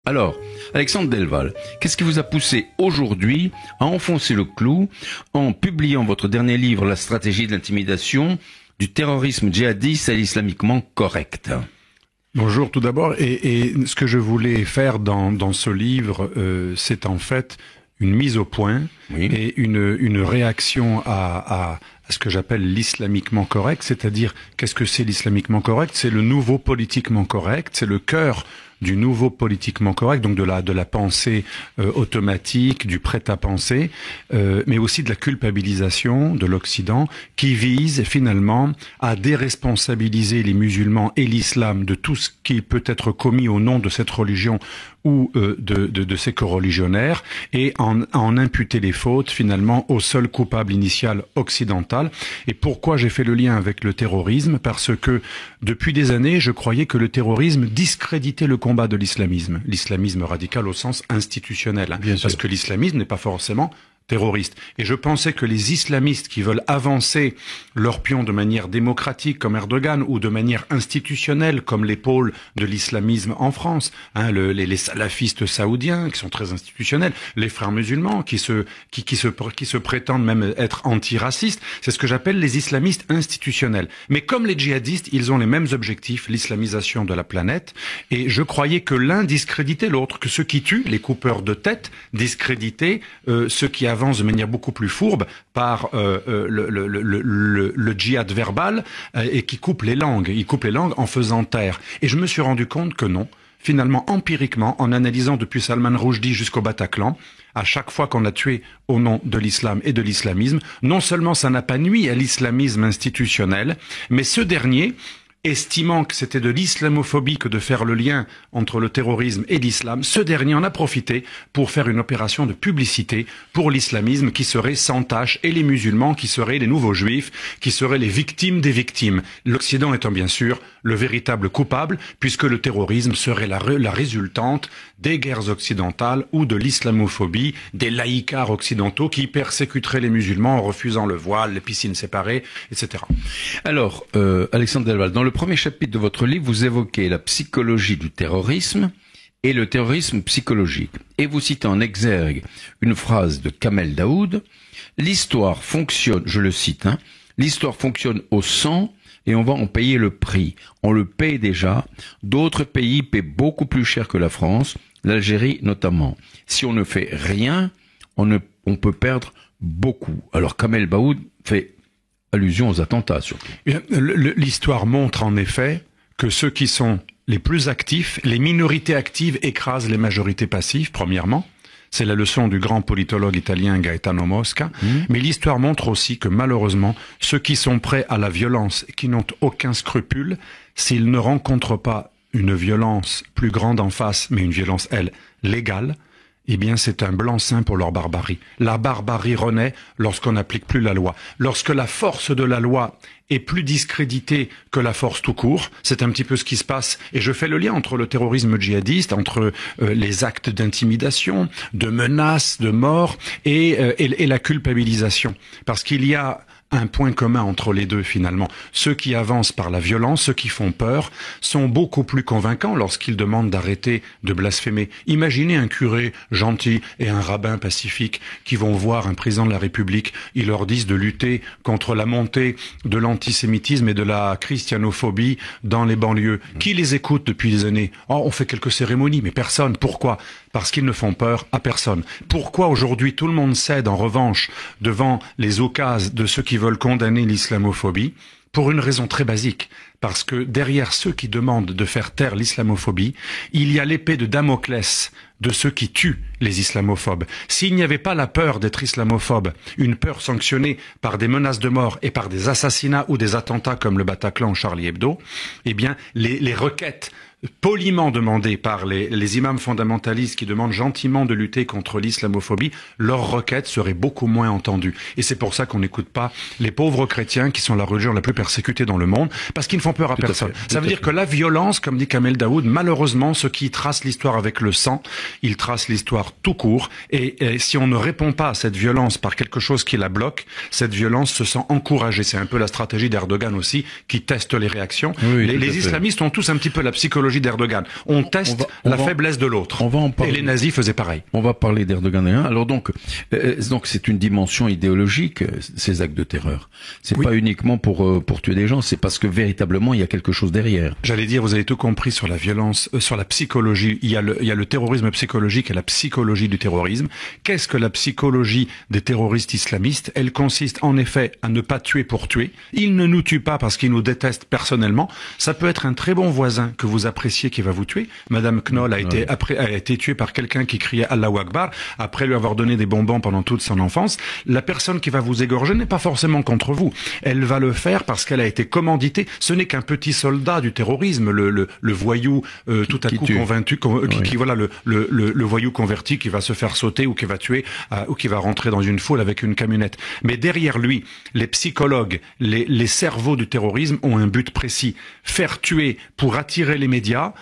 Alors, Alexandre Delval, qu'est-ce qui vous a poussé aujourd'hui à enfoncer le clou en publiant votre dernier livre, La stratégie de l'intimidation, du terrorisme djihadiste à l'islamiquement correct? Bonjour tout d'abord, et ce que je voulais faire dans ce livre, c'est en fait une mise au point et une réaction à ce que j'appelle l'islamiquement correct, c'est-à-dire qu'est-ce que c'est l'islamiquement correct? C'est le nouveau politiquement correct, c'est le cœur du nouveau politiquement correct, donc de la pensée automatique, du prêt-à-penser, mais aussi de la culpabilisation de l'Occident, qui vise finalement à déresponsabiliser les musulmans et l'islam de tout ce qui peut être commis au nom de cette religion ou de ses coreligionnaires, et en imputer les fautes finalement au seul coupable initial occidental. Et pourquoi j'ai fait le lien avec le terrorisme? Parce que depuis des années, je croyais que le terrorisme discréditait le combat de l'islamisme radical au sens institutionnel, parce que l'islamisme n'est pas forcément terroristes. Et je pensais que les islamistes qui veulent avancer leur pion de manière démocratique comme Erdogan ou de manière institutionnelle comme les pôles de l'islamisme en France, les salafistes saoudiens qui sont très institutionnels, les frères musulmans qui se prétendent même être antiracistes, c'est ce que j'appelle les islamistes institutionnels. Mais comme les djihadistes, ils ont les mêmes objectifs, l'islamisation de la planète, et je croyais que l'un discréditait l'autre, que ceux qui tuent, les coupeurs de tête, discréditaient ceux qui avancent de manière beaucoup plus fourbe par le djihad verbal et qui coupe les langues. Il coupe les langues en faisant taire. Et je me suis rendu compte que non. Finalement, empiriquement, en analysant depuis Salman Rushdie jusqu'au Bataclan, à chaque fois qu'on a tué au nom de l'islam et de l'islamisme, non seulement ça n'a pas nui à l'islamisme institutionnel, mais ce dernier, estimant que c'était de l'islamophobie que de faire le lien entre le terrorisme et l'islam, ce dernier en a profité pour faire une opération de publicité pour l'islamisme qui serait sans tache et les musulmans qui seraient les nouveaux juifs, qui seraient les victimes des victimes. L'Occident étant bien sûr le véritable coupable, puisque le terrorisme serait la résultante des guerres occidentales ou de l'islamophobie, des laïcards occidentaux qui persécuteraient les musulmans en refusant le voile, les piscines séparées, etc. Alors, Alexandre Delval, dans le premier chapitre de votre livre, vous évoquez la psychologie du terrorisme et le terrorisme psychologique. Et vous citez en exergue une phrase de Kamel Daoud: l'histoire fonctionne, je le cite, l'histoire fonctionne au sang et on va en payer le prix. On le paye déjà. D'autres pays paient beaucoup plus cher que la France, l'Algérie notamment. Si on ne fait rien, on peut perdre beaucoup. Alors Kamel Daoud fait allusion aux attentats surtout. L'histoire montre en effet que ceux qui sont les plus actifs, les minorités actives écrasent les majorités passives, premièrement. C'est la leçon du grand politologue italien Gaetano Mosca. Mais l'histoire montre aussi que malheureusement, ceux qui sont prêts à la violence et qui n'ont aucun scrupule, s'ils ne rencontrent pas une violence plus grande en face, mais une violence, elle, légale, eh bien c'est un blanc-seing pour leur barbarie. La barbarie renaît lorsqu'on n'applique plus la loi. Lorsque la force de la loi est plus discréditée que la force tout court, c'est un petit peu ce qui se passe. Et je fais le lien entre le terrorisme djihadiste, entre les actes d'intimidation, de menaces, de mort et la culpabilisation. Parce qu'il y a un point commun entre les deux finalement. Ceux qui avancent par la violence, ceux qui font peur, sont beaucoup plus convaincants lorsqu'ils demandent d'arrêter de blasphémer. Imaginez un curé gentil et un rabbin pacifique qui vont voir un président de la République, ils leur disent de lutter contre la montée de l'antisémitisme et de la christianophobie dans les banlieues. Qui les écoute depuis des années? Oh, on fait quelques cérémonies, mais personne. Pourquoi? Parce qu'ils ne font peur à personne. Pourquoi aujourd'hui tout le monde cède en revanche devant les occasions de ceux qui veulent condamner l'islamophobie? Pour une raison très basique, parce que derrière ceux qui demandent de faire taire l'islamophobie, il y a l'épée de Damoclès de ceux qui tuent les islamophobes. S'il n'y avait pas la peur d'être islamophobe, une peur sanctionnée par des menaces de mort et par des assassinats ou des attentats comme le Bataclan ou Charlie Hebdo, eh bien les requêtes poliment demandées par les imams fondamentalistes qui demandent gentiment de lutter contre l'islamophobie, leurs requêtes seraient beaucoup moins entendues. Et c'est pour ça qu'on n'écoute pas les pauvres chrétiens qui sont la religion la plus persécutée dans le monde, parce qu'ils ne font peur à personne. Ça veut dire que la violence, comme dit Kamel Daoud, malheureusement, ceux qui tracent l'histoire avec le sang, il trace l'histoire tout court, et si on ne répond pas à cette violence par quelque chose qui la bloque, cette violence se sent encouragée. C'est un peu la stratégie d'Erdogan aussi, qui teste les réactions. Oui, les islamistes ont tous un petit peu la psychologie d'Erdogan. On teste la faiblesse de l'autre. Et les nazis faisaient pareil. On va parler d'Erdogan. Alors donc c'est une dimension idéologique, ces actes de terreur. C'est pas uniquement pour tuer des gens, c'est parce que véritablement il y a quelque chose derrière. J'allais dire, vous avez tout compris sur la violence, sur la psychologie. Il y a le terrorisme psychologique et la psychologie du terrorisme. Qu'est-ce que la psychologie des terroristes islamistes? Elle consiste en effet à ne pas tuer pour tuer. Ils ne nous tuent pas parce qu'ils nous détestent personnellement. Ça peut être un très bon voisin que vous appréciez qui va vous tuer. Madame Knoll a été tuée par quelqu'un qui criait Allahu Akbar après lui avoir donné des bonbons pendant toute son enfance. La personne qui va vous égorger n'est pas forcément contre vous. Elle va le faire parce qu'elle a été commanditée. Ce n'est qu'un petit soldat du terrorisme, le voyou tout à coup convaincu, voilà le voyou converti qui va se faire sauter ou qui va tuer ou qui va rentrer dans une foule avec une camionnette. Mais derrière lui, les psychologues, les cerveaux du terrorisme ont un but précis: faire tuer pour attirer les médias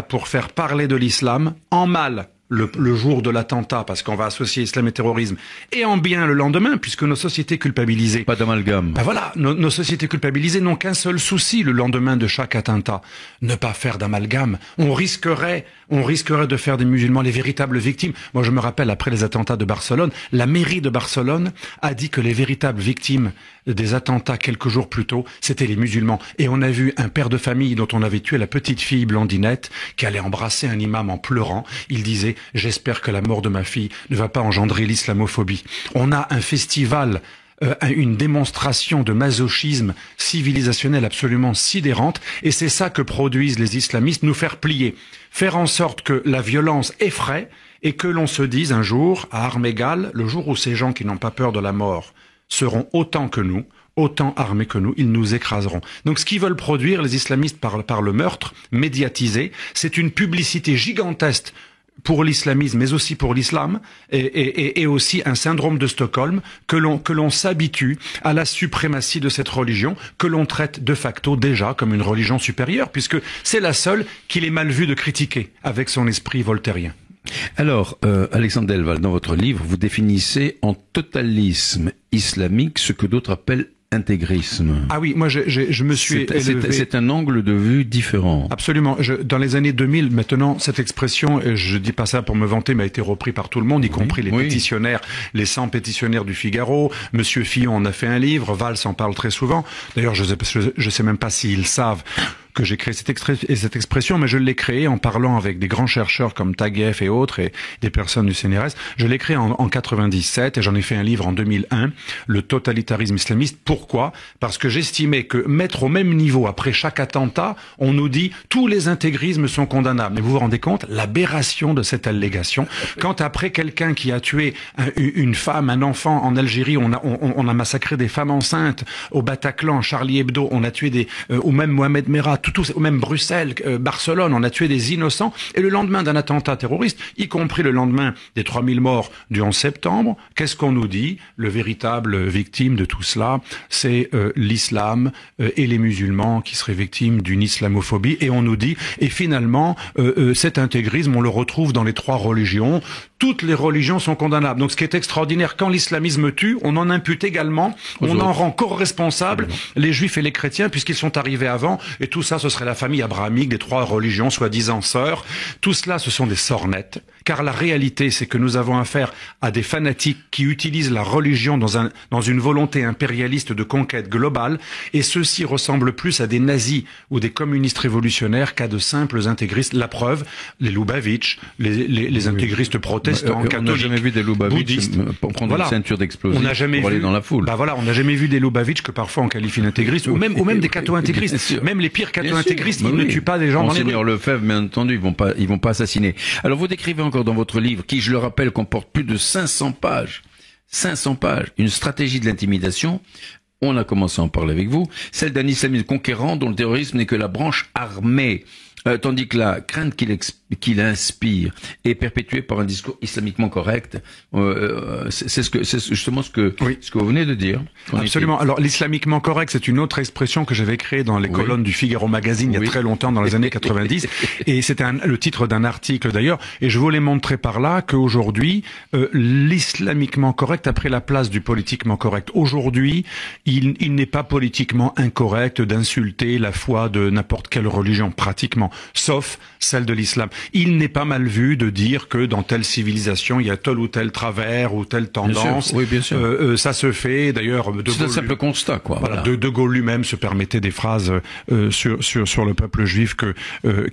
pour faire parler de l'islam en mal le jour de l'attentat, parce qu'on va associer islam et terrorisme, et en bien le lendemain, puisque nos sociétés culpabilisées... Pas d'amalgame. Ben voilà, nos sociétés culpabilisées n'ont qu'un seul souci le lendemain de chaque attentat: ne pas faire d'amalgame. On risquerait de faire des musulmans les véritables victimes. Moi, je me rappelle, après les attentats de Barcelone, la mairie de Barcelone a dit que les véritables victimes des attentats quelques jours plus tôt, c'était les musulmans. Et on a vu un père de famille dont on avait tué la petite fille blondinette, qui allait embrasser un imam en pleurant. Il disait: j'espère que la mort de ma fille ne va pas engendrer l'islamophobie. On a un festival, une démonstration de masochisme civilisationnel absolument sidérante, et c'est ça que produisent les islamistes: nous faire plier, faire en sorte que la violence effraie, et que l'on se dise un jour, à armes égales, le jour où ces gens qui n'ont pas peur de la mort seront autant armés que nous, ils nous écraseront. Donc ce qu'ils veulent produire, les islamistes, par le meurtre médiatisé, c'est une publicité gigantesque pour l'islamisme, mais aussi pour l'islam, et aussi un syndrome de Stockholm, que l'on s'habitue à la suprématie de cette religion, que l'on traite de facto déjà comme une religion supérieure, puisque c'est la seule qu'il est mal vu de critiquer avec son esprit voltairien. Alors, Alexandre Delval, dans votre livre, vous définissez en totalisme islamique ce que d'autres appellent intégrisme. Ah oui, moi je me suis élevé... C'est un angle de vue différent. Absolument. Dans les années 2000, maintenant, cette expression, je dis pas ça pour me vanter, mais a été repris par tout le monde, y compris les pétitionnaires, les 100 pétitionnaires du Figaro. Monsieur Fillon en a fait un livre, Valls en parle très souvent. D'ailleurs, je sais même pas s'ils savent que j'ai créé cette expression, mais je l'ai créée en parlant avec des grands chercheurs comme Taguieff et autres, et des personnes du CNRS. Je l'ai créée en 97, et j'en ai fait un livre en 2001, Le totalitarisme islamiste. Pourquoi? Parce que j'estimais que mettre au même niveau, après chaque attentat, on nous dit tous les intégrismes sont condamnables. Mais vous vous rendez compte l'aberration de cette allégation? Quand après quelqu'un qui a tué une femme, un enfant en Algérie, on a massacré des femmes enceintes, au Bataclan, Charlie Hebdo, on a tué ou même Mohamed Merah, ou même Bruxelles, Barcelone, on a tué des innocents, et le lendemain d'un attentat terroriste, y compris le lendemain des 3000 morts du 11 septembre, qu'est-ce qu'on nous dit? Le véritable victime de tout cela, c'est l'islam et les musulmans qui seraient victimes d'une islamophobie, et on nous dit, et finalement, cet intégrisme, on le retrouve dans les 3 religions. Toutes les religions sont condamnables. Donc ce qui est extraordinaire, quand l'islamisme tue, on en impute également, on en rend co-responsables les juifs et les chrétiens, puisqu'ils sont arrivés avant, et tout ça, ce serait la famille abrahamique des 3 religions, soi-disant sœurs. Tout cela, ce sont des sornettes, car la réalité, c'est que nous avons affaire à des fanatiques qui utilisent la religion dans une volonté impérialiste de conquête globale, et ceux-ci ressemblent plus à des nazis ou des communistes révolutionnaires qu'à de simples intégristes. La preuve, les Lubavitch, les intégristes protestants, on n'a jamais vu des Lubavitch pour prendre une ceinture d'explosifs pour aller dans la foule. On n'a jamais vu des Lubavitch que parfois on qualifie d'intégristes, ou même des catho-intégristes. Même les pires catho-intégristes, ils ne tuent pas des gens dans les rues. Monseigneur Lefebvre, bien entendu, ils vont pas assassiner. Alors vous décrivez encore dans votre livre, qui je le rappelle comporte plus de 500 pages, une stratégie de l'intimidation. On a commencé à en parler avec vous, celle d'un islamisme conquérant dont le terrorisme n'est que la branche armée. Tandis que la crainte qu'il inspire est perpétuée par un discours islamiquement correct. C'est justement ce que vous venez de dire. Absolument. Alors l'islamiquement correct, c'est une autre expression que j'avais créée dans les colonnes du Figaro Magazine il y a très longtemps, dans les années 90, et c'était le titre d'un article d'ailleurs, et je voulais montrer par là qu'aujourd'hui, l'islamiquement correct a pris la place du politiquement correct. Aujourd'hui, il n'est pas politiquement incorrect d'insulter la foi de n'importe quelle religion, pratiquement, sauf celle de l'islam. Il n'est pas mal vu de dire que dans telle civilisation, il y a tel ou tel travers ou telle tendance. Bien sûr. Ça se fait, d'ailleurs... C'est un simple constat, quoi. Voilà. De Gaulle lui-même se permettait des phrases sur le peuple juif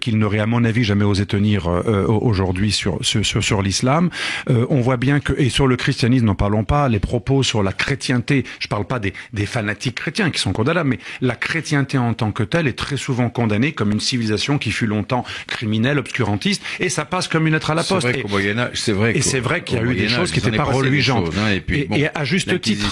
qu'il n'aurait, à mon avis, jamais osé tenir aujourd'hui sur l'islam. On voit bien que, et sur le christianisme, n'en parlons pas, les propos sur la chrétienté, je parle pas des fanatiques chrétiens qui sont condamnables, mais la chrétienté en tant que telle est très souvent condamnée comme une civilisation qui fut longtemps criminelle, obscurantiste, et ça passe comme une lettre à la poste. C'est vrai qu'il y a eu des choses qui n'étaient pas religieuses. Et à juste titre,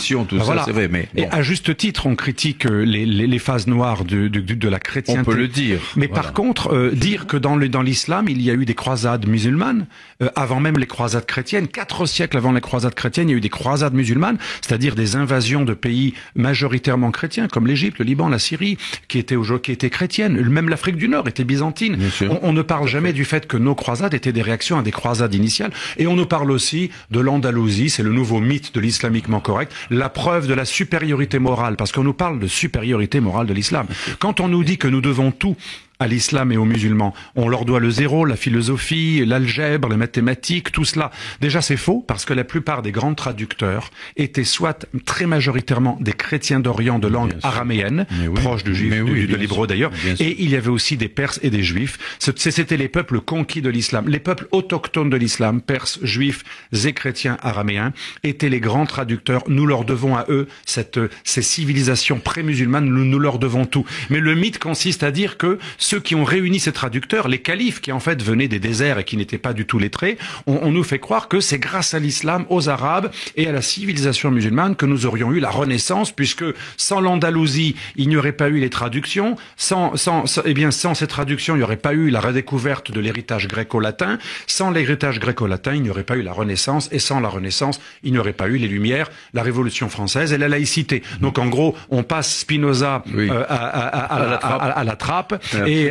et à juste titre, on critique les phases noires de la chrétienté. On peut le dire. Mais par contre, dire que dans l'islam, il y a eu des croisades musulmanes, avant même les croisades chrétiennes, 4 siècles avant les croisades chrétiennes, il y a eu des croisades musulmanes, c'est-à-dire des invasions de pays majoritairement chrétiens, comme l'Égypte, le Liban, la Syrie, qui étaient chrétiennes. Même l'Afrique du Nord était byzantine. On ne parle jamais du fait que nos croisades étaient des réactions à des croisades initiales. Et on nous parle aussi de l'Andalousie, c'est le nouveau mythe de l'islamiquement correct, la preuve de la supériorité morale, parce qu'on nous parle de supériorité morale de l'islam. Quand on nous dit que nous devons tout à l'islam et aux musulmans, on leur doit le zéro, la philosophie, l'algèbre, les mathématiques, tout cela. Déjà, c'est faux, parce que la plupart des grands traducteurs étaient soit très majoritairement des chrétiens d'Orient de langue araméenne, proches du juif, de l'hébreu d'ailleurs, et il y avait aussi des Perses et des Juifs. C'était les peuples conquis de l'islam. Les peuples autochtones de l'islam, Perses, Juifs et chrétiens araméens, étaient les grands traducteurs. Nous leur devons à eux ces civilisations pré-musulmanes, nous leur devons tout. Mais le mythe consiste à dire que ceux qui ont réuni ces traducteurs, les califes qui en fait venaient des déserts et qui n'étaient pas du tout lettrés, on nous fait croire que c'est grâce à l'islam, aux Arabes et à la civilisation musulmane que nous aurions eu la Renaissance, puisque sans l'Andalousie, il n'y aurait pas eu les traductions, sans ces traductions, il n'y aurait pas eu la redécouverte de l'héritage gréco-latin, sans l'héritage gréco-latin, il n'y aurait pas eu la Renaissance, et sans la Renaissance, il n'y aurait pas eu les Lumières, la Révolution française et la laïcité. Donc en gros, on passe Spinoza à la trappe, et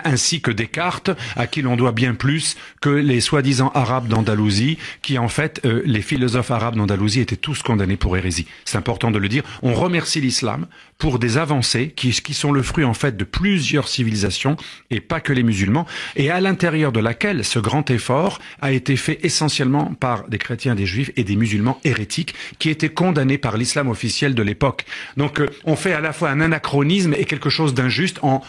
ainsi que Descartes, à qui l'on doit bien plus que les soi-disant arabes d'Andalousie, qui en fait, les philosophes arabes d'Andalousie étaient tous condamnés pour hérésie. C'est important de le dire. On remercie l'islam pour des avancées qui sont le fruit en fait de plusieurs civilisations, et pas que les musulmans, et à l'intérieur de laquelle ce grand effort a été fait essentiellement par des chrétiens, des juifs et des musulmans hérétiques qui étaient condamnés par l'islam officiel de l'époque. Donc on fait à la fois un anachronisme et quelque chose d'injuste en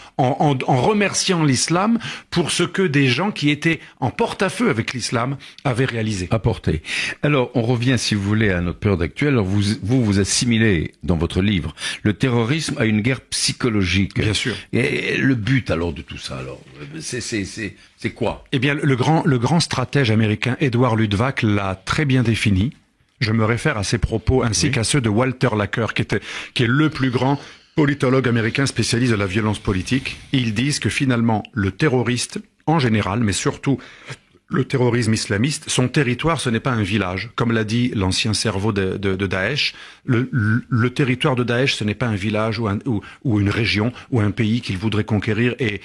remerciant l'islam pour ce que des gens qui étaient en porte-à-feu avec l'islam avaient réalisé. Apporté. Alors, on revient, si vous voulez, à notre période actuelle. Alors, vous assimilez, dans votre livre, le terrorisme à une guerre psychologique. Bien sûr. Et le but, alors, de tout ça, alors, c'est quoi? Eh bien, le grand stratège américain Edward Luttwak l'a très bien défini. Je me réfère à ses propos ainsi qu'à ceux de Walter Laqueur, qui est le plus grand politologue américain spécialiste de la violence politique. Ils disent que finalement, le terroriste, en général, mais surtout le terrorisme islamiste, son territoire, ce n'est pas un village. Comme l'a dit l'ancien cerveau de Daesh, le territoire de Daesh, ce n'est pas un village ou une région ou un pays qu'il voudrait conquérir et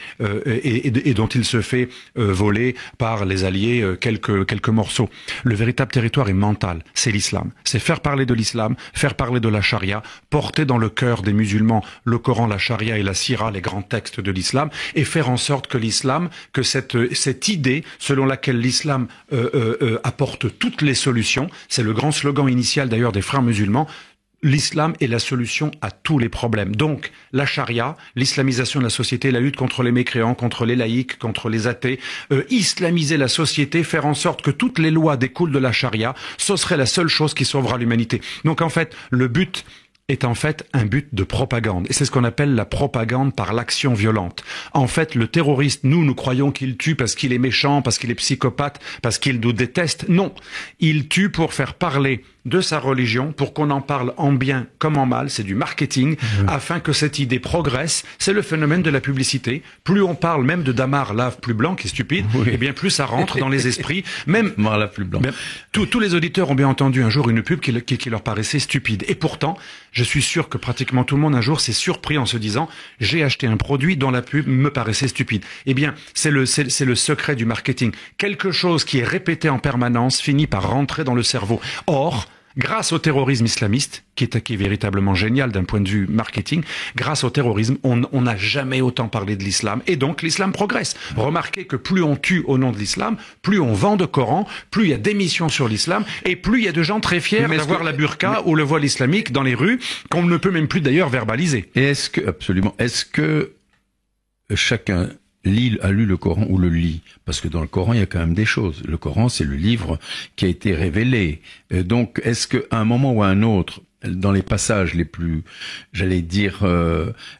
dont il se fait voler par les alliés quelques morceaux. Le véritable territoire est mental, c'est l'islam. C'est faire parler de l'islam, faire parler de la charia, porter dans le cœur des musulmans le Coran, la charia et la sira, les grands textes de l'islam, et faire en sorte que l'islam, que cette idée selon laquelle l'islam apporte toutes les solutions, c'est le grand slogan initial d'ailleurs des frères musulmans, l'islam est la solution à tous les problèmes. Donc, la charia, l'islamisation de la société, la lutte contre les mécréants, contre les laïcs, contre les athées, islamiser la société, faire en sorte que toutes les lois découlent de la charia, ce serait la seule chose qui sauvera l'humanité. Donc en fait, le but est en fait un but de propagande. Et c'est ce qu'on appelle la propagande par l'action violente. En fait, le terroriste, nous croyons qu'il tue parce qu'il est méchant, parce qu'il est psychopathe, parce qu'il nous déteste. Non, il tue pour faire parler de sa religion, pour qu'on en parle en bien comme en mal, c'est du marketing, afin que cette idée progresse. C'est le phénomène de la publicité. Plus on parle même de Damar lave plus blanc, qui est stupide, et bien plus ça rentre dans les esprits. Même Damar lave plus blanc. Tous les auditeurs ont bien entendu un jour une pub qui leur paraissait stupide. Et pourtant, je suis sûr que pratiquement tout le monde un jour s'est surpris en se disant « j'ai acheté un produit dont la pub me paraissait stupide ». Eh bien, c'est le secret du marketing. Quelque chose qui est répété en permanence finit par rentrer dans le cerveau. Or, grâce au terrorisme islamiste, qui est véritablement génial d'un point de vue marketing, grâce au terrorisme, on n'a jamais autant parlé de l'islam, et donc l'islam progresse. Remarquez que plus on tue au nom de l'islam, plus on vend de Coran, plus il y a d'émissions sur l'islam, et plus il y a de gens très fiers d'avoir la burqa ou le voile islamique dans les rues, qu'on ne peut même plus d'ailleurs verbaliser. Et est-ce que chacun a lu le Coran ou le lit? Parce que dans le Coran, il y a quand même des choses. Le Coran, c'est le livre qui a été révélé. Donc, est-ce qu'à un moment ou à un autre, dans les passages les plus, j'allais dire,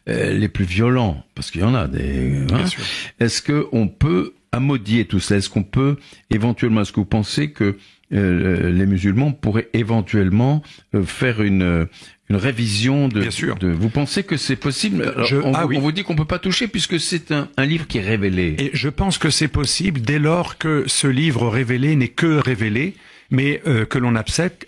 les plus violents, parce qu'il y en a des, hein, est-ce qu'on peut amodier tout cela? Est-ce qu'on peut éventuellement, est-ce que vous pensez que les musulmans pourraient éventuellement faire une révision de... Bien sûr. Vous pensez que c'est possible? Alors, on vous dit qu'on peut pas toucher puisque c'est un livre qui est révélé. Et je pense que c'est possible dès lors que ce livre révélé n'est que révélé, mais que l'on accepte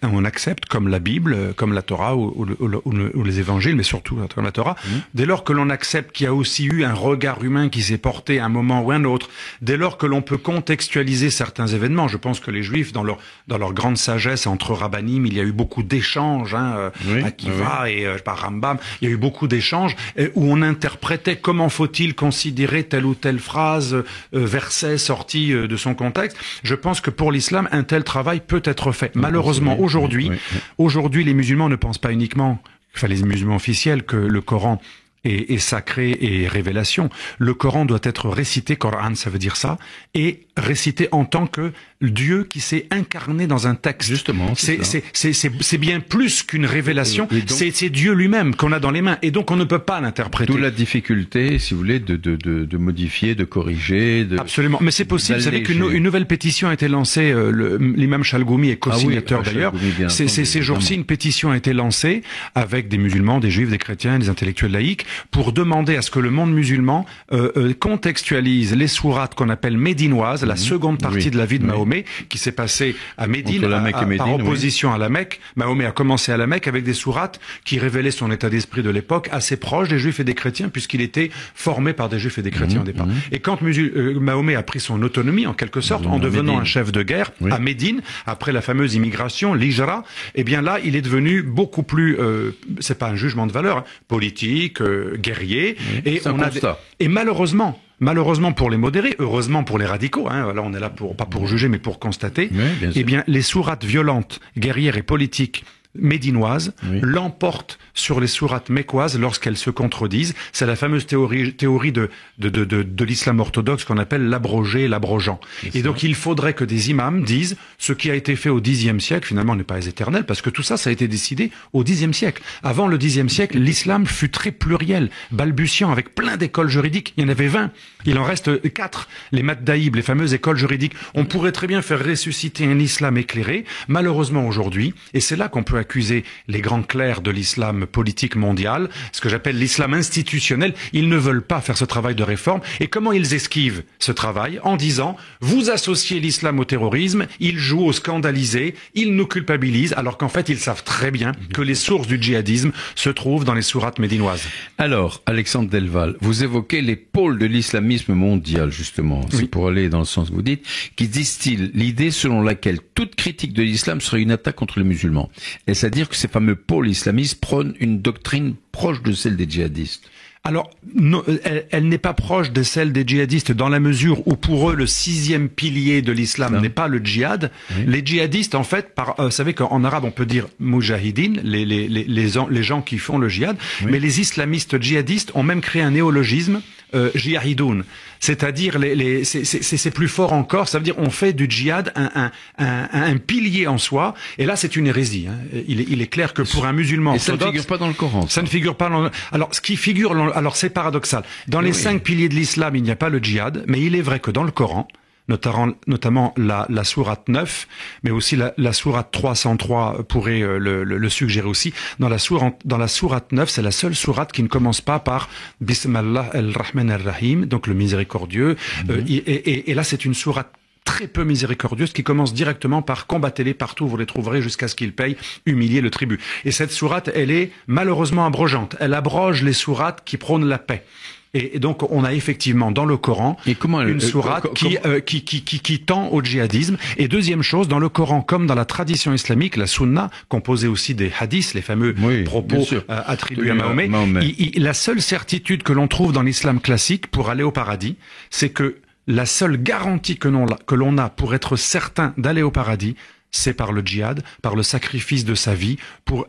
comme la Bible, comme la Torah ou les évangiles, mais surtout comme la Torah, dès lors que l'on accepte qu'il y a aussi eu un regard humain qui s'est porté à un moment ou un autre, dès lors que l'on peut contextualiser certains événements. Je pense que les Juifs, dans leur grande sagesse entre rabbinim, il y a eu beaucoup d'échanges, Akiva et par Rambam, il y a eu beaucoup d'échanges où on interprétait comment faut-il considérer telle ou telle phrase, verset sorti de son contexte. Je pense que pour l'islam, un tel travail peut être fait. Malheureusement, aujourd'hui, les musulmans ne pensent pas uniquement, les musulmans officiels, que le Coran est sacré et révélation. Le Coran doit être récité, Coran ça veut dire ça, et récité en tant que Dieu qui s'est incarné dans un texte. Justement, c'est bien plus qu'une révélation, c'est Dieu lui-même qu'on a dans les mains, et donc on ne peut pas l'interpréter. D'où la difficulté, si vous voulez, de modifier, de corriger, Absolument, mais c'est possible. Vous savez qu'une nouvelle pétition a été lancée, l'imam Chalgoumi est co-signateur d'ailleurs. Ces jours-ci, une pétition a été lancée avec des musulmans, des juifs, des chrétiens, des intellectuels laïcs, pour demander à ce que le monde musulman contextualise les sourates qu'on appelle médinoises, la seconde partie de la vie de Mahomet, qui s'est passée à Médine, par opposition à la Mecque. Mahomet a commencé à la Mecque avec des sourates qui révélaient son état d'esprit de l'époque, assez proche des juifs et des chrétiens, puisqu'il était formé par des juifs et des chrétiens au départ. Et quand Mahomet a pris son autonomie, en quelque sorte, en devenant un chef de guerre à Médine, après la fameuse immigration, l'Hijra, eh bien là, il est devenu beaucoup plus, c'est pas un jugement de valeur, politique, guerrier, et malheureusement pour les modérés, heureusement pour les radicaux, là on est là pas pour juger mais pour constater, eh bien les sourates violentes, guerrières et politiques médinoises l'emportent sur les sourates mécoises lorsqu'elles se contredisent. C'est la fameuse théorie de l'islam orthodoxe qu'on appelle l'abrogé, l'abrogeant. Et donc il faudrait que des imams disent ce qui a été fait au Xe siècle finalement n'est pas éternel, parce que tout ça a été décidé au Xe siècle. Avant le Xe siècle, l'islam fut très pluriel, balbutiant, avec plein d'écoles juridiques. Il y en avait 20. Il en reste 4. Les Maddaïb, les fameuses écoles juridiques. On pourrait très bien faire ressusciter un islam éclairé. Malheureusement aujourd'hui, et c'est là qu'on peut accuser les grands clercs de l'islam politique mondial, ce que j'appelle l'islam institutionnel, ils ne veulent pas faire ce travail de réforme. Et comment ils esquivent ce travail? En disant, vous associez l'islam au terrorisme, ils jouent au scandalisé, ils nous culpabilisent, alors qu'en fait ils savent très bien que les sources du djihadisme se trouvent dans les sourates médinoises. Alors, Alexandre Delval, vous évoquez les pôles de l'islamisme mondial, justement, c'est pour aller dans le sens que vous dites, qui distillent l'idée selon laquelle toute critique de l'islam serait une attaque contre les musulmans. Est-ce à dire que ces fameux pôles islamistes prônent une doctrine proche de celle des djihadistes? Alors, non, elle n'est pas proche de celle des djihadistes dans la mesure où pour eux le 6e pilier de l'islam n'est pas le djihad. Les djihadistes, en fait, vous savez qu'en arabe on peut dire mujahidin, les gens qui font le djihad, mais les islamistes djihadistes ont même créé un néologisme jihahidoun, c'est-à-dire c'est plus fort encore. Ça veut dire on fait du djihad un pilier en soi. Et là, c'est une hérésie. Hein. Il est clair que pour un musulman orthodoxe, ça ne figure pas dans le Coran. Ça ne figure pas. Alors, ce qui figure, alors c'est paradoxal. Dans les 5 piliers de l'islam, il n'y a pas le djihad, mais il est vrai que dans le Coran, notamment la sourate 9, mais aussi la sourate 303 pourrait le suggérer aussi. Dans la sourate 9, c'est la seule sourate qui ne commence pas par Bismillah al-Rahman al-Rahim, donc le miséricordieux. Et là, c'est une sourate très peu miséricordieuse qui commence directement par combattez-les partout, vous les trouverez jusqu'à ce qu'ils payent, humiliez le tribut. Et cette sourate, elle est malheureusement abrogeante. Elle abroge les sourates qui prônent la paix. Et donc, on a effectivement dans le Coran une sourate qui tend au djihadisme. Et deuxième chose, dans le Coran, comme dans la tradition islamique, la sunna, composée aussi des hadiths, les fameux propos attribués à Mahomet, la seule certitude que l'on trouve dans l'islam classique pour aller au paradis, c'est que la seule garantie que l'on a pour être certain d'aller au paradis, c'est par le djihad, par le sacrifice de sa vie pour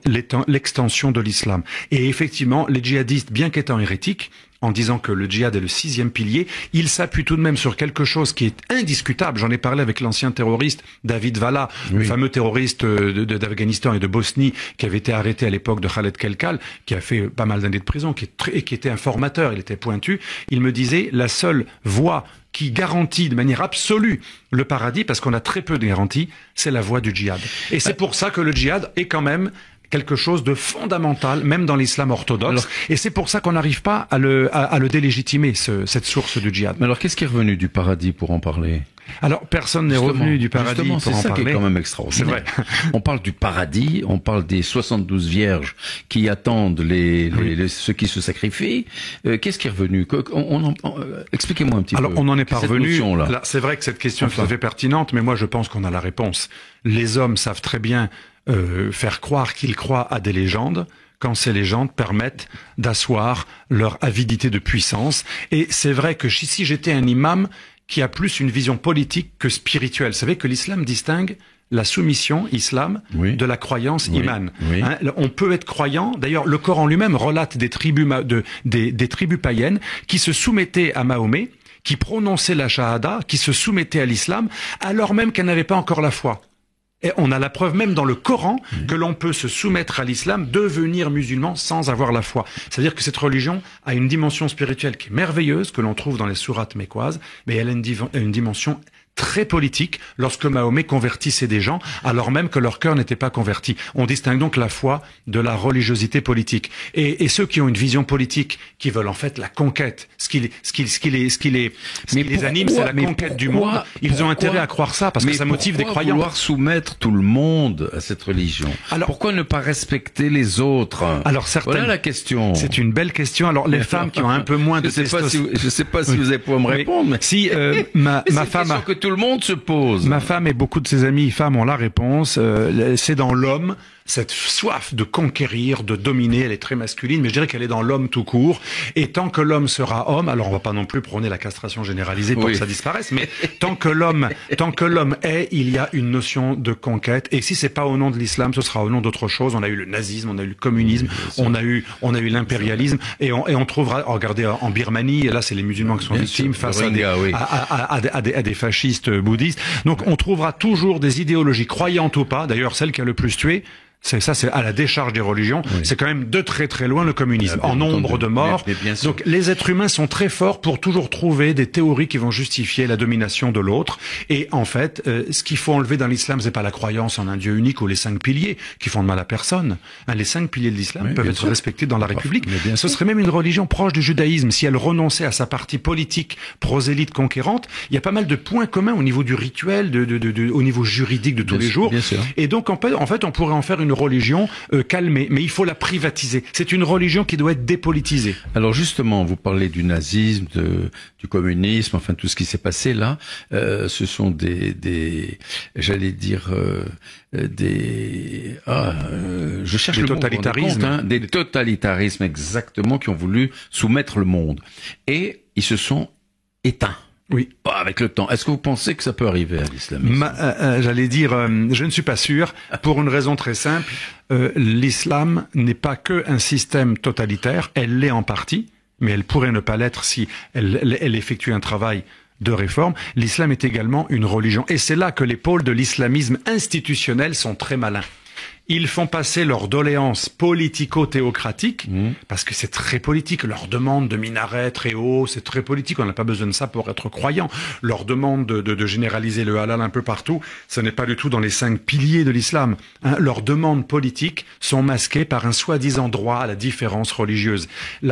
l'extension de l'islam. Et effectivement, les djihadistes, bien qu'étant hérétiques, en disant que le djihad est le 6e pilier, il s'appuie tout de même sur quelque chose qui est indiscutable. J'en ai parlé avec l'ancien terroriste David Valla, le fameux terroriste d'Afghanistan et de Bosnie qui avait été arrêté à l'époque de Khaled Kelkal, qui a fait pas mal d'années de prison, qui était un formateur, il était pointu. Il me disait, la seule voie qui garantit de manière absolue le paradis, parce qu'on a très peu de garanties, c'est la voie du djihad. Et c'est pour ça que le djihad est quand même quelque chose de fondamental, même dans l'islam orthodoxe. Et c'est pour ça qu'on n'arrive pas à le délégitimer, cette source du djihad. Mais alors, qu'est-ce qui est revenu du paradis pour en parler? Alors, personne n'est revenu du paradis pour en parler. C'est ça qui est quand même extraordinaire. C'est vrai. On parle du paradis, on parle des 72 vierges qui attendent ceux qui se sacrifient. Qu'est-ce qui est revenu? Expliquez-moi un petit peu. Alors, on n'en est pas revenu. Là, c'est vrai que cette question est tout à fait pertinente, mais moi, je pense qu'on a la réponse. Les hommes savent très bien faire croire qu'ils croient à des légendes quand ces légendes permettent d'asseoir leur avidité de puissance. Et c'est vrai que si j'étais un imam qui a plus une vision politique que spirituelle, vous savez que l'islam distingue la soumission, islam, de la croyance, iman. Hein, on peut être croyant. D'ailleurs, le Coran lui-même relate des tribus païennes qui se soumettaient à Mahomet, qui prononçaient la shahada, qui se soumettaient à l'islam, alors même qu'elles n'avaient pas encore la foi. Et on a la preuve même dans le Coran que l'on peut se soumettre à l'islam, devenir musulman sans avoir la foi. C'est-à-dire que cette religion a une dimension spirituelle qui est merveilleuse, que l'on trouve dans les sourates mécoises, mais elle a une dimension très politique lorsque Mahomet convertissait des gens, alors même que leur cœur n'était pas converti. On distingue donc la foi de la religiosité politique. Et ceux qui ont une vision politique, qui veulent en fait la conquête, ce qui les anime, c'est la conquête du monde. Ils ont intérêt à croire ça, parce que ça motive des croyants. Pourquoi vouloir soumettre tout le monde à cette religion? Alors, pourquoi ne pas respecter les autres? Alors, voilà la question. C'est une belle question. Alors, les femmes qui ont un peu moins de testostérone... Je sais pas si vous allez pouvoir me répondre, mais... Si, ma femme... tout le monde se pose. Ma femme et beaucoup de ses amies femmes ont la réponse. C'est dans l'homme, cette soif de conquérir, de dominer. Elle est très masculine, mais je dirais qu'elle est dans l'homme tout court. Et tant que l'homme sera homme, alors on va pas non plus prôner la castration généralisée pour que ça disparaisse, mais tant que l'homme est, il y a une notion de conquête. Et si c'est pas au nom de l'islam, ce sera au nom d'autre chose. On a eu le nazisme, on a eu le communisme, on a eu l'impérialisme, et on trouvera, regardez, en Birmanie, là c'est les musulmans qui sont victimes face à des fascistes bouddhistes. Donc on trouvera toujours des idéologies croyantes ou pas. D'ailleurs, celle qui a le plus tué, c'est à la décharge des religions. C'est quand même de très très loin le communisme, en nombre de morts. Donc les êtres humains sont très forts pour toujours trouver des théories qui vont justifier la domination de l'autre. Et en fait, ce qu'il faut enlever dans l'islam, c'est pas la croyance en un Dieu unique ou les 5 piliers qui font de mal à personne. Les 5 piliers de l'islam peuvent être respectés dans la République. Ce serait même une religion proche du judaïsme si elle renonçait à sa partie politique prosélyte conquérante. Il y a pas mal de points communs au niveau du rituel, au niveau juridique de tous les jours. Et donc en fait, on pourrait en faire une religion calmée, mais il faut la privatiser. C'est une religion qui doit être dépolitisée. Alors justement, vous parlez du nazisme, du communisme, enfin tout ce qui s'est passé là. Ce sont j'allais dire je cherche le totalitarismes, des totalitarismes exactement qui ont voulu soumettre le monde et ils se sont éteints. Oui. Avec le temps. Est-ce que vous pensez que ça peut arriver à l'islamisme? J'allais dire, je ne suis pas sûr, pour une raison très simple. L'islam n'est pas que un système totalitaire, elle l'est en partie, mais elle pourrait ne pas l'être si elle effectue un travail de réforme. L'islam est également une religion. Et c'est là que les pôles de l'islamisme institutionnel sont très malins. Ils font passer leurs doléances politico-théocratiques, parce que c'est très politique. Leur demande de minaret très haut, c'est très politique. On n'a pas besoin de ça pour être croyant. Leur demande de généraliser le halal un peu partout, ce n'est pas du tout dans les 5 piliers de l'islam. Hein, leurs demandes politiques sont masquées par un soi-disant droit à la différence religieuse.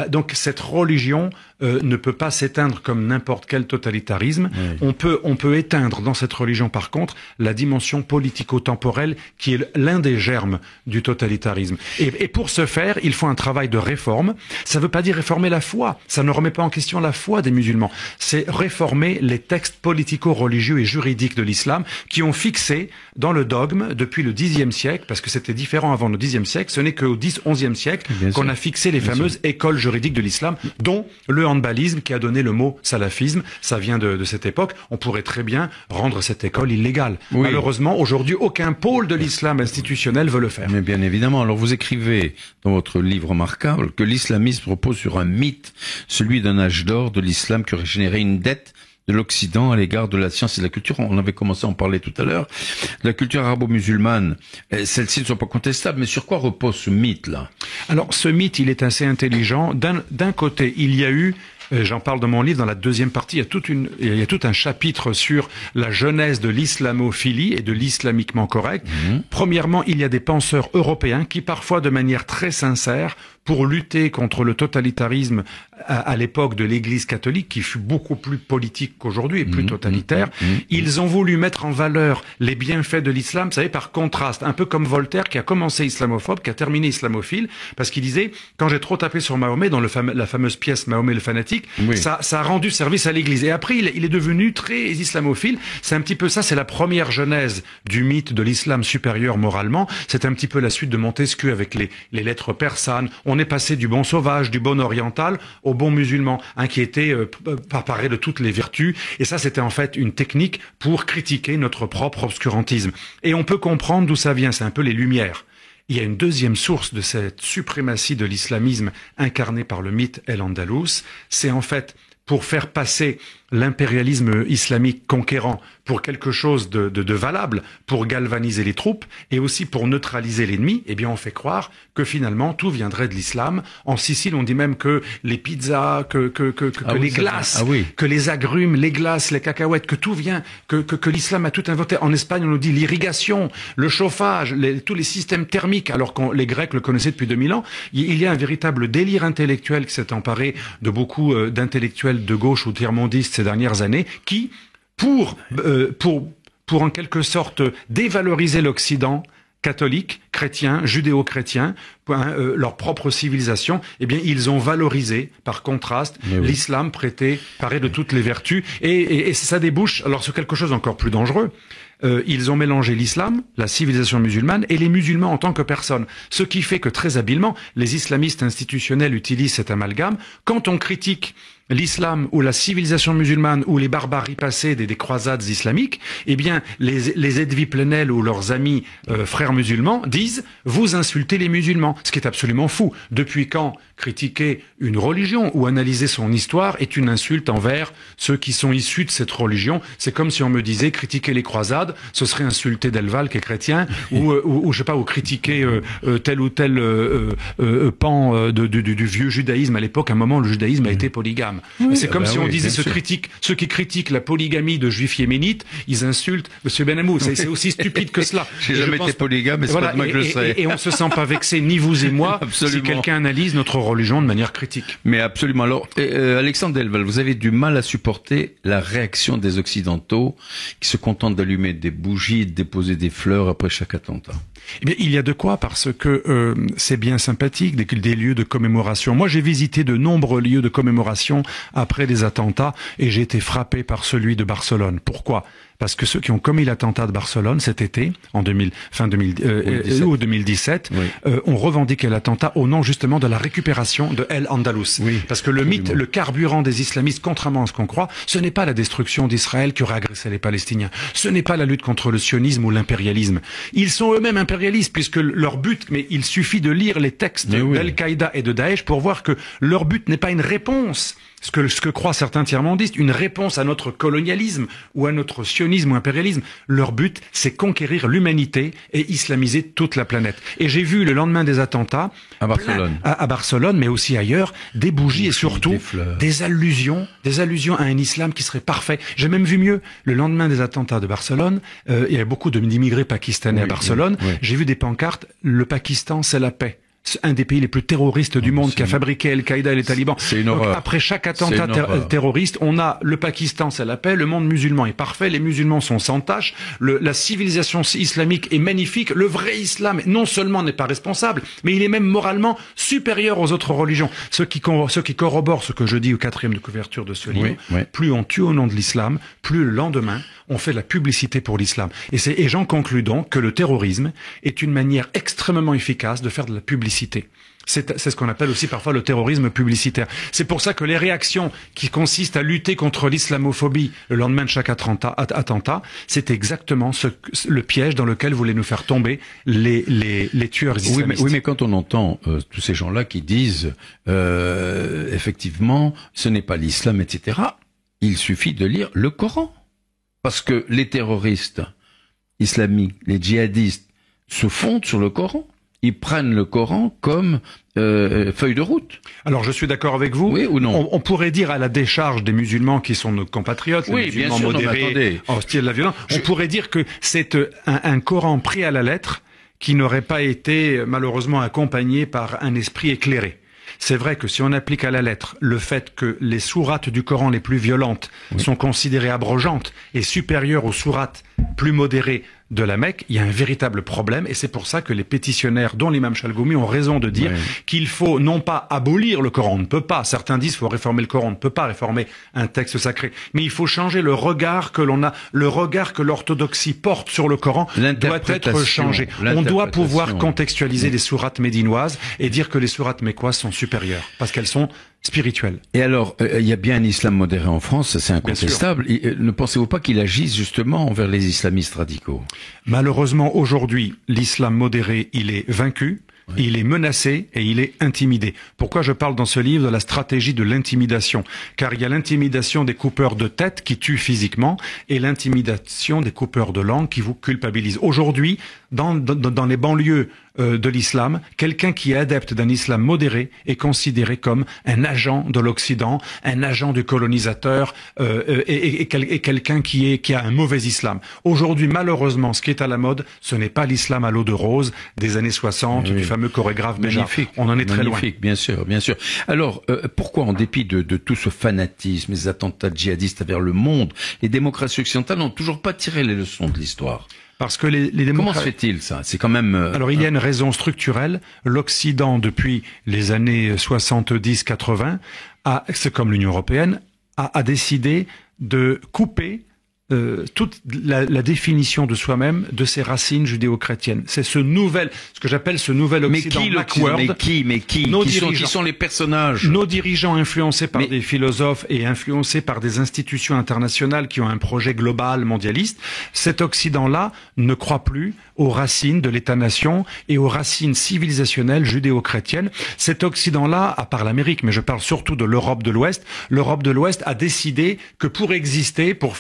Donc cette religion ne peut pas s'éteindre comme n'importe quel totalitarisme. Oui. On peut éteindre dans cette religion, par contre, la dimension politico-temporelle qui est l'un des germes du totalitarisme. Et pour ce faire, il faut un travail de réforme. Ça ne veut pas dire réformer la foi. Ça ne remet pas en question la foi des musulmans. C'est réformer les textes politico-religieux et juridiques de l'islam qui ont fixé dans le dogme depuis le Xe siècle, parce que c'était différent avant le Xe siècle, ce n'est qu'au XIe siècle qu'on a fixé les fameuses écoles juridiques de l'islam, dont le handbalisme qui a donné le mot salafisme. Ça vient de cette époque. On pourrait très bien rendre cette école illégale. Oui. Malheureusement, aujourd'hui, aucun pôle de l'islam institutionnel veut le faire. Mais bien évidemment. Alors vous écrivez dans votre livre remarquable que l'islamisme repose sur un mythe, celui d'un âge d'or de l'islam qui aurait généré une dette de l'Occident à l'égard de la science et de la culture. On avait commencé à en parler tout à l'heure. La culture arabo-musulmane, celles-ci ne sont pas contestables, mais sur quoi repose ce mythe-là? Alors ce mythe, il est assez intelligent. D'un côté, il y a eu, j'en parle dans mon livre, dans la deuxième partie, il y a tout un chapitre sur la genèse de l'islamophilie et de l'islamiquement correct. Premièrement, il y a des penseurs européens qui, parfois de manière très sincère, pour lutter contre le totalitarisme à l'époque de l'Église catholique, qui fut beaucoup plus politique qu'aujourd'hui et plus totalitaire, ils ont voulu mettre en valeur les bienfaits de l'islam, vous savez, par contraste, un peu comme Voltaire qui a commencé islamophobe, qui a terminé islamophile, parce qu'il disait, quand j'ai trop tapé sur Mahomet, dans la fameuse pièce Mahomet le fanatique, ça a rendu service à l'Église. Et après, il est devenu très islamophile. C'est un petit peu ça, c'est la première genèse du mythe de l'islam supérieur moralement. C'est un petit peu la suite de Montesquieu avec les lettres persanes. On est passé du bon sauvage, du bon oriental, au bon musulman, qui était paré de toutes les vertus. Et ça, c'était en fait une technique pour critiquer notre propre obscurantisme. Et on peut comprendre d'où ça vient, c'est un peu les Lumières. Il y a une deuxième source de cette suprématie de l'islamisme incarnée par le mythe El-Andalus. C'est en fait pour faire passer l'impérialisme islamique conquérant pour quelque chose de valable, pour galvaniser les troupes et aussi pour neutraliser l'ennemi, eh bien on fait croire que finalement tout viendrait de l'islam. En Sicile, on dit même que les pizzas, que les glaces, que les agrumes, les glaces, les cacahuètes, que tout vient, que l'islam a tout inventé. En Espagne, on nous dit l'irrigation, le chauffage, tous les systèmes thermiques, alors que les Grecs le connaissaient depuis 2000 ans. Il y a un véritable délire intellectuel qui s'est emparé de beaucoup d'intellectuels de gauche ou tiers-mondistes ces dernières années, qui, pour en quelque sorte dévaloriser l'Occident catholique, chrétien, judéo-chrétien, leur propre civilisation, eh bien ils ont valorisé, par contraste, l'islam paré de toutes les vertus, et ça débouche alors sur quelque chose d'encore plus dangereux. Ils ont mélangé l'islam, la civilisation musulmane et les musulmans en tant que personnes. Ce qui fait que très habilement, les islamistes institutionnels utilisent cet amalgame. Quand on critique l'islam ou la civilisation musulmane ou les barbaries passées des croisades islamiques, eh bien les Edwy Plenel ou leurs amis frères musulmans disent « vous insultez les musulmans », ce qui est absolument fou. Depuis quand critiquer une religion ou analyser son histoire est une insulte envers ceux qui sont issus de cette religion? C'est comme si on me disait critiquer les croisades, ce serait insulter Delval qui est chrétien, ou je sais pas, ou critiquer tel ou tel pan du vieux judaïsme. À l'époque, à un moment, le judaïsme a été polygame. C'est comme si on disait ceux qui critiquent la polygamie de juifs yéménites, ils insultent Monsieur Benamou. C'est aussi stupide que cela. J'ai jamais été polygame, mais c'est pas moi que je le sais. Et on se sent pas vexé, ni vous et moi, si quelqu'un analyse notre religion de manière critique. Mais absolument. Alors, Alexandre Delval, vous avez du mal à supporter la réaction des Occidentaux qui se contentent d'allumer des bougies et de déposer des fleurs après chaque attentat. Eh bien, il y a de quoi, parce que c'est bien sympathique, des lieux de commémoration. Moi, j'ai visité de nombreux lieux de commémoration après des attentats et j'ai été frappé par celui de Barcelone. Pourquoi ? parce que ceux qui ont commis l'attentat de Barcelone cet été, en 2017, ont revendiqué l'attentat au nom justement de la récupération de El Andalus. Oui, parce que le mythe, le carburant des islamistes, contrairement à ce qu'on croit, ce n'est pas la destruction d'Israël qui aurait agressé les Palestiniens. Ce n'est pas la lutte contre le sionisme ou l'impérialisme. Ils sont eux-mêmes impérialistes puisque leur but, mais il suffit de lire les textes d'Al-Qaïda et de Daesh pour voir que leur but n'est pas une réponse, ce que croient certains tiers-mondistes, une réponse à notre colonialisme ou à notre sionisme ou impérialisme. Leur but, c'est conquérir l'humanité et islamiser toute la planète. Et j'ai vu le lendemain des attentats, à Barcelone, mais aussi ailleurs, des bougies et surtout des allusions à un islam qui serait parfait. J'ai même vu mieux. Le lendemain des attentats de Barcelone, il y avait beaucoup d'immigrés pakistanais à Barcelone. J'ai vu des pancartes, le Pakistan, c'est la paix. Un des pays les plus terroristes du monde qui a fabriqué Al-Qaïda et les talibans. Donc, après chaque attentat terroriste, on a le Pakistan, c'est la paix, le monde musulman est parfait, les musulmans sont sans tache, la civilisation islamique est magnifique, le vrai islam non seulement n'est pas responsable, mais il est même moralement supérieur aux autres religions. Ce qui corrobore ce que je dis au 4e de couverture de ce livre, plus on tue au nom de l'islam, plus le lendemain, on fait la publicité pour l'islam. Et j'en conclus donc que le terrorisme est une manière extrêmement efficace de faire de la publicité. C'est ce qu'on appelle aussi parfois le terrorisme publicitaire. C'est pour ça que les réactions qui consistent à lutter contre l'islamophobie le lendemain de chaque attentat, c'est exactement le piège dans lequel voulaient nous faire tomber les tueurs islamistes. Oui, mais quand on entend tous ces gens-là qui disent effectivement, ce n'est pas l'islam, etc., il suffit de lire le Coran. Parce que les terroristes islamiques, les djihadistes, se fondent sur le Coran. Ils prennent le Coran comme feuille de route. Alors je suis d'accord avec vous. Oui ou non? On pourrait dire à la décharge des musulmans qui sont nos compatriotes, les musulmans modérés, hostiles de la violence, on pourrait dire que c'est un Coran pris à la lettre qui n'aurait pas été malheureusement accompagné par un esprit éclairé. C'est vrai que si on applique à la lettre le fait que les sourates du Coran les plus violentes sont considérées abrogeantes et supérieures aux sourates plus modérées de la Mecque, il y a un véritable problème et c'est pour ça que les pétitionnaires, dont l'imam Chalgoumi, ont raison de dire qu'il faut non pas abolir le Coran, on ne peut pas, certains disent qu'il faut réformer le Coran, on ne peut pas réformer un texte sacré, mais il faut changer le regard que l'on a, le regard que l'orthodoxie porte sur le Coran doit être changé. On doit pouvoir contextualiser les sourates médinoises et dire que les sourates mécoises sont supérieures, parce qu'elles sont spirituelles. Et alors, il y a bien un islam modéré en France, c'est incontestable. Ne pensez-vous pas qu'il agisse justement envers les islamistes radicaux? Malheureusement, aujourd'hui, l'islam modéré, il est vaincu. Il est menacé et il est intimidé. Pourquoi je parle dans ce livre de la stratégie de l'intimidation? Car il y a l'intimidation des coupeurs de tête qui tuent physiquement et l'intimidation des coupeurs de langue qui vous culpabilisent. Aujourd'hui, dans les banlieues de l'islam, quelqu'un qui est adepte d'un islam modéré est considéré comme un agent de l'Occident, un agent du colonisateur et quelqu'un qui a un mauvais islam. Aujourd'hui, malheureusement, ce qui est à la mode, ce n'est pas l'islam à l'eau de rose des années 60, du fameux chorégraphe Béjart. On en est très loin. Bien sûr, bien sûr. Alors, pourquoi, en dépit de tout ce fanatisme, les attentats djihadistes à travers le monde, les démocraties occidentales n'ont toujours pas tiré les leçons de l'histoire? Parce que les démocraties... Comment se fait-il ça? C'est quand même... Alors il y a une raison structurelle. L'Occident, depuis les années 70-80, c'est comme l'Union européenne, a décidé de couper toute la définition de soi-même de ses racines judéo-chrétiennes. C'est ce que j'appelle ce nouvel Occident. Mais qui sont les personnages? Nos dirigeants influencés par des philosophes et influencés par des institutions internationales qui ont un projet global mondialiste. Cet Occident-là ne croit plus aux racines de l'État-nation et aux racines civilisationnelles judéo-chrétiennes. Cet Occident-là, à part l'Amérique, mais je parle surtout de l'Europe de l'Ouest, l'Europe de l'Ouest a décidé que pour exister, pour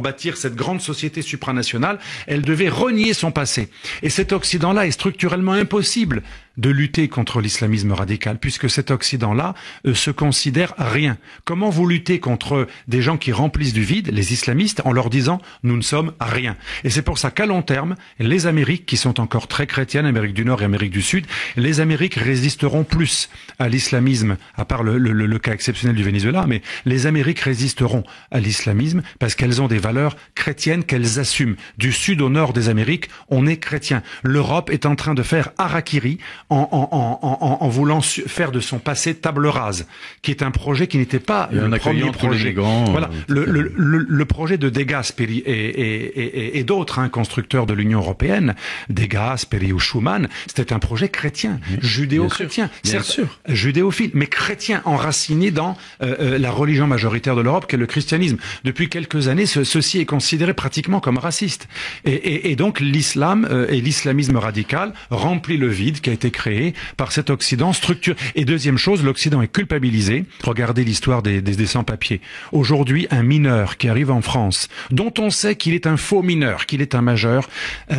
bâtir cette grande société supranationale, elle devait renier son passé. Et cet Occident-là est structurellement impossible de lutter contre l'islamisme radical, puisque cet Occident-là se considère rien. Comment vous luttez contre des gens qui remplissent du vide, les islamistes, en leur disant « nous ne sommes rien ». Et c'est pour ça qu'à long terme, les Amériques, qui sont encore très chrétiennes, Amérique du Nord et Amérique du Sud, les Amériques résisteront plus à l'islamisme, à part le cas exceptionnel du Venezuela, mais les Amériques résisteront à l'islamisme parce qu'elles ont des valeurs chrétiennes qu'elles assument. Du sud au nord des Amériques, on est chrétien. L'Europe est en train de faire harakiri en voulant faire de son passé table rase, qui est un projet qui n'était pas le premier projet. Voilà, le projet de De Gasperi et d'autres constructeurs de l'Union européenne, De Gasperi ou Schuman, c'était un projet chrétien, judéo-chrétien, certes judéophile, mais chrétien, enraciné dans la religion majoritaire de l'Europe, qu'est le christianisme. Depuis quelques années, ceci est considéré pratiquement comme raciste. Et donc l'islam et l'islamisme radical remplit le vide qui a été créé par cet Occident structure. Et deuxième chose, l'Occident est culpabilisé. Regardez l'histoire des sans-papiers. Aujourd'hui, un mineur qui arrive en France, dont on sait qu'il est un faux mineur, qu'il est un majeur,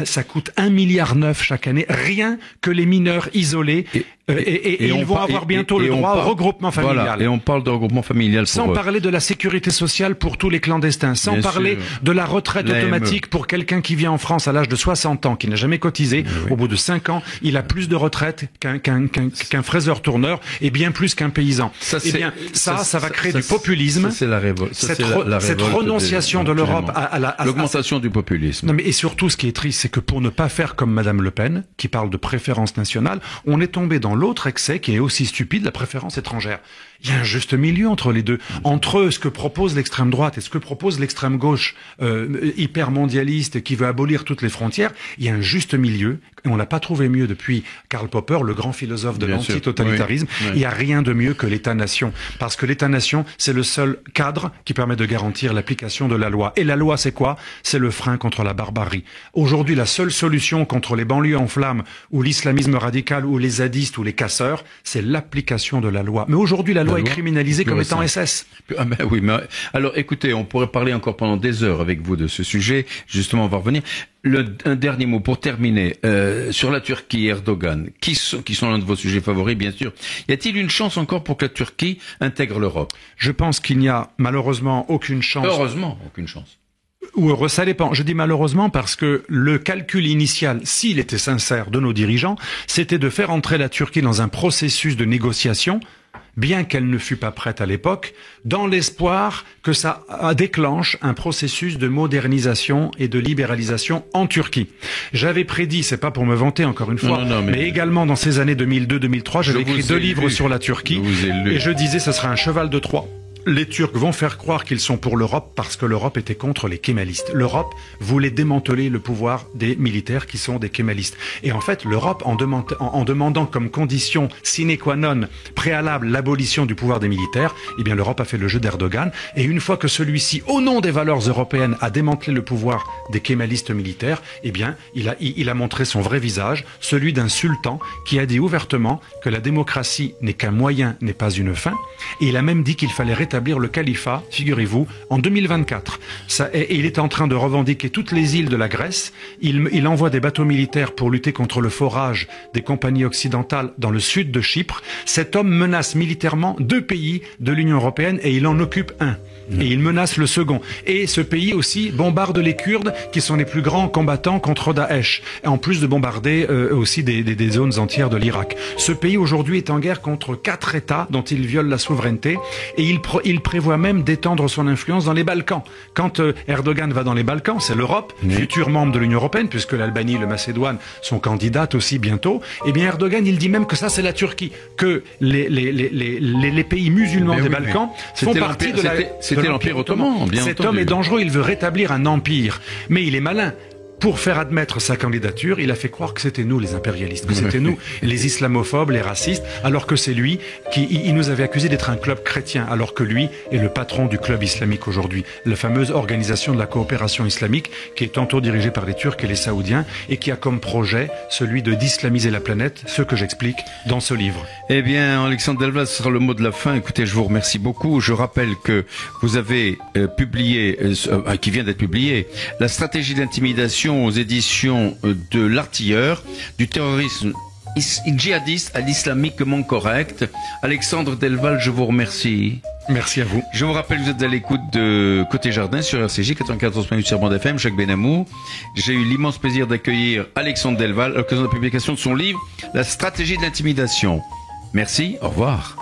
ça coûte 1,9 milliard chaque année, rien que les mineurs isolés. Et ils vont avoir bientôt le droit au regroupement familial. Voilà, et on parle de regroupement familial. Sans parler de la sécurité sociale pour tous les clandestins, sans parler de la retraite automatique pour quelqu'un qui vient en France à l'âge de 60 ans, qui n'a jamais cotisé. Au bout de 5 ans, il a plus de retraite qu'un fraiseur-tourneur et bien plus qu'un paysan. Ça va créer du populisme. C'est la révolte. Cette renonciation de l'Europe à l'augmentation du populisme. Non, mais et surtout, ce qui est triste, c'est que pour ne pas faire comme Madame Le Pen, qui parle de préférence nationale, on est tombé dans l'autre excès qui est aussi stupide, la préférence étrangère. Il y a un juste milieu entre les deux, entre ce que propose l'extrême droite et ce que propose l'extrême gauche hyper mondialiste qui veut abolir toutes les frontières. Il y a un juste milieu et on l'a pas trouvé mieux depuis Karl Popper, le grand philosophe de l'antitotalitarisme. Il n'y a rien de mieux que l'État-nation, parce que l'État-nation, c'est le seul cadre qui permet de garantir l'application de la loi. Et la loi, c'est quoi? C'est le frein contre la barbarie. Aujourd'hui, la seule solution contre les banlieues en flammes ou l'islamisme radical ou les zadistes ou les casseurs, c'est l'application de la loi. Mais aujourd'hui, la loi est criminalisée comme étant SS. Ah ben oui, mais alors écoutez, on pourrait parler encore pendant des heures avec vous de ce sujet. Justement, on va revenir. Un dernier mot pour terminer sur la Turquie et Erdogan, qui sont l'un de vos sujets favoris, bien sûr. Y a-t-il une chance encore pour que la Turquie intègre l'Europe? Je pense qu'il n'y a malheureusement aucune chance. Heureusement, aucune chance. Ou heureux, ça dépend. Je dis malheureusement parce que le calcul initial, s'il était sincère de nos dirigeants, c'était de faire entrer la Turquie dans un processus de négociation, bien qu'elle ne fût pas prête à l'époque, dans l'espoir que ça déclenche un processus de modernisation et de libéralisation en Turquie. J'avais prédit, c'est pas pour me vanter encore une fois, mais également dans ces années 2002-2003, j'avais écrit 2 livres sur la Turquie, et je disais ce sera un cheval de Troie. Les Turcs vont faire croire qu'ils sont pour l'Europe parce que l'Europe était contre les kémalistes. L'Europe voulait démanteler le pouvoir des militaires qui sont des kémalistes. Et en fait, l'Europe, en demandant comme condition sine qua non préalable l'abolition du pouvoir des militaires, eh bien l'Europe a fait le jeu d'Erdogan. Et une fois que celui-ci, au nom des valeurs européennes, a démantelé le pouvoir des kémalistes militaires, eh bien il a montré son vrai visage, celui d'un sultan qui a dit ouvertement que la démocratie n'est qu'un moyen, n'est pas une fin. Et il a même dit qu'il fallait rétablir le califat, figurez-vous, en 2024. Et il est en train de revendiquer toutes les îles de la Grèce. Il envoie des bateaux militaires pour lutter contre le forage des compagnies occidentales dans le sud de Chypre. Cet homme menace militairement 2 pays de l'Union européenne et il en occupe un. Et il menace le second. Et ce pays aussi bombarde les Kurdes, qui sont les plus grands combattants contre Daesh, en plus de bombarder aussi des zones entières de l'Irak. Ce pays aujourd'hui est en guerre contre 4 États dont il viole la souveraineté, et il prévoit même d'étendre son influence dans les Balkans. Quand Erdogan va dans les Balkans, c'est l'Europe, futur membre de l'Union européenne, puisque l'Albanie et le Macédoine sont candidates aussi bientôt. Et bien Erdogan, il dit même que ça c'est la Turquie, que les pays musulmans des Balkans font partie de la... C'était l'Empire ottoman, bien entendu. Cet homme est dangereux, il veut rétablir un empire. Mais il est malin. Pour faire admettre sa candidature, il a fait croire que c'était nous les impérialistes, que c'était nous les islamophobes, les racistes, alors que c'est lui il nous avait accusé d'être un club chrétien, alors que lui est le patron du club islamique aujourd'hui, la fameuse organisation de la coopération islamique qui est tantôt dirigée par les Turcs et les Saoudiens et qui a comme projet celui d'islamiser la planète, ce que j'explique dans ce livre. Eh bien, Alexandre Delval, ce sera le mot de la fin. Écoutez, je vous remercie beaucoup. Je rappelle que vous avez publié, qui vient d'être publié, La stratégie d'intimidation aux éditions de l'Artilleur, du terrorisme djihadiste à l'islamiquement correct. Alexandre Delval, je vous remercie. Merci à vous. Je vous rappelle que vous êtes à l'écoute de Côté Jardin sur RCJ 94.8 sur Bande FM, Jacques Benamou. J'ai eu l'immense plaisir d'accueillir Alexandre Delval à l'occasion de la publication de son livre La stratégie de l'intimidation. Merci, au revoir.